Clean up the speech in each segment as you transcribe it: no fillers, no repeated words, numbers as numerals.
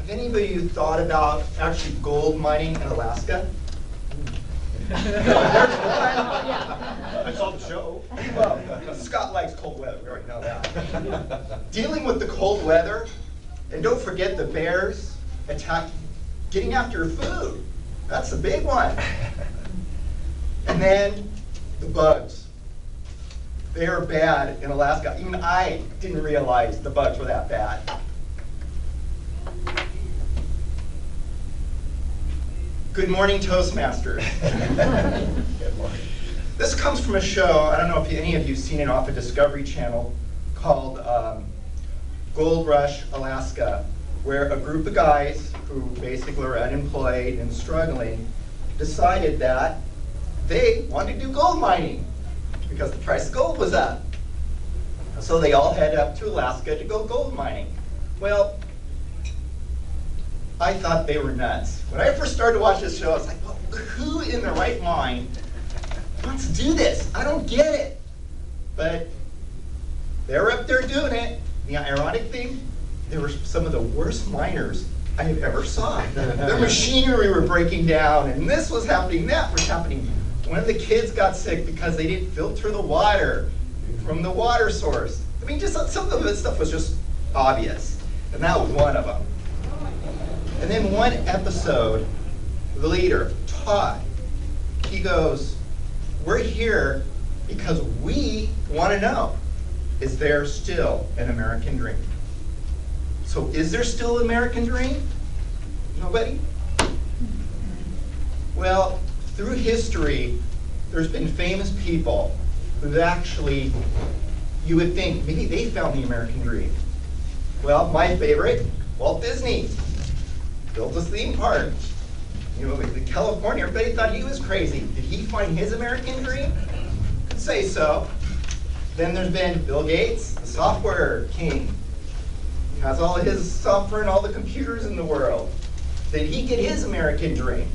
Have any of you thought about actually gold mining in Alaska? There's one. I saw the show. Well, Scott likes cold weather, we already know that. Dealing with the cold weather, and don't forget the bears getting after your food. That's the big one. And then the bugs. They are bad in Alaska. Even I didn't realize the bugs were that bad. Good morning, Toastmasters. Good morning. This comes from a show, I don't know if any of you have seen it off a Discovery Channel, called Gold Rush Alaska, where a group of guys who basically were unemployed and struggling decided that they wanted to do gold mining because the price of gold was up. So they all headed up to Alaska to go gold mining. Well, I thought they were nuts. When I first started to watch this show, I was like, well, who in their right mind wants to do this? I don't get it. But they were up there doing it. The ironic thing, they were some of the worst miners I have ever saw. Their machinery were breaking down, and this was happening, that was happening. One of the kids got sick because they didn't filter the water from the water source. I mean, just some of this stuff was just obvious, and that was one of them. And then one episode, the leader, Todd, he goes, we're here because we want to know, is there still an American dream? So is there still an American dream? Nobody? Well, through history, there's been famous people who actually, you would think, maybe they found the American dream. Well, my favorite, Walt Disney. Built a theme park. You know, in California, everybody thought he was crazy. Did he find his American dream? Could say so. Then there's been Bill Gates, the software king. He has all his software and all the computers in the world. Did he get his American dream?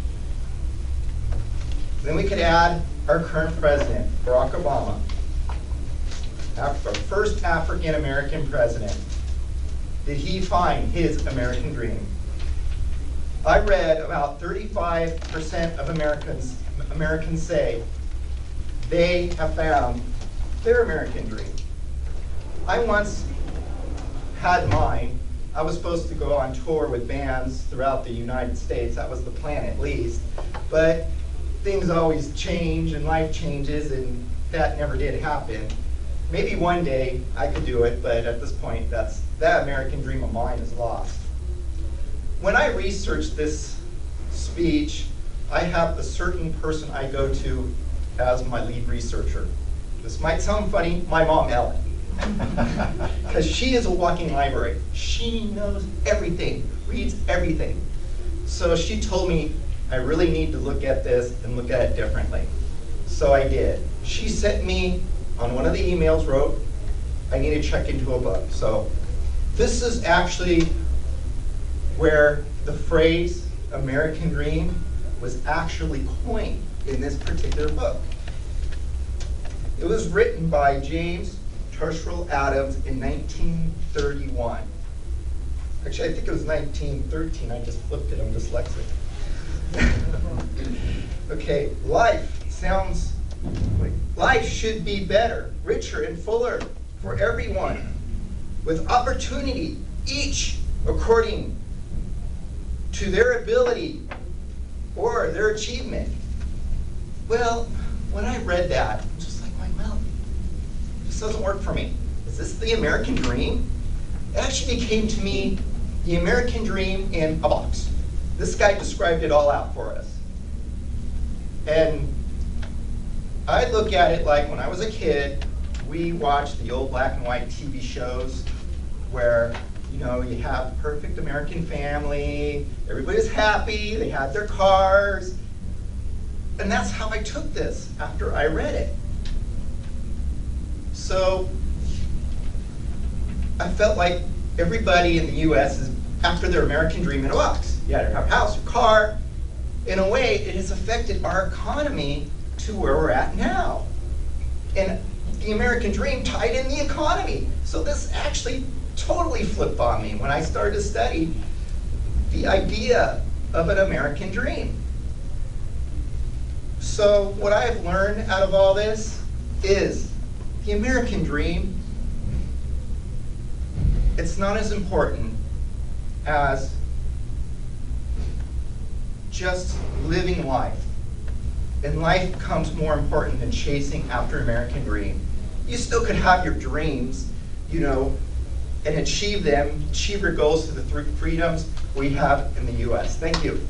Then we could add our current president, Barack Obama, our first African-American president. Did he find his American dream? I read about 35% of Americans say they have found their American dream. I once had mine. I was supposed to go on tour with bands throughout the United States. That was the plan, at least. But things always change and life changes, and that never did happen. Maybe one day I could do it, but at this point, that American dream of mine is lost. When I researched this speech, I have a certain person I go to as my lead researcher. This might sound funny, my mom, Ellen. Because she is a walking library. She knows everything, reads everything. So she told me, I really need to look at this and look at it differently. So I did. She sent me, on one of the emails, wrote, I need to check into a book. So this is actually where the phrase American Dream was actually coined in this particular book. It was written by James Tershel Adams in 1931. Actually, I think it was 1913. I just flipped it. I'm dyslexic. Okay, life should be better, richer, and fuller for everyone, with opportunity, each according to their ability or their achievement. Well, when I read that, I'm just like, well, this doesn't work for me. Is this the American dream? It actually became to me the American dream in a box. This guy described it all out for us. And I look at it like when I was a kid, we watched the old black and white TV shows where, you know, you have perfect American family, everybody's happy, they had their cars. And that's how I took this after I read it. So I felt like everybody in the US is after their American dream in a box. You had to have a house, a car. In a way, it has affected our economy to where we're at now. And the American dream tied in the economy. So this actually totally flipped on me when I started to study the idea of an American dream. So what I've learned out of all this is the American dream, it's not as important as just living life. And life becomes more important than chasing after American dream. You still could have your dreams, you know, and achieve them, achieve your goals through the freedoms we have in the US. Thank you.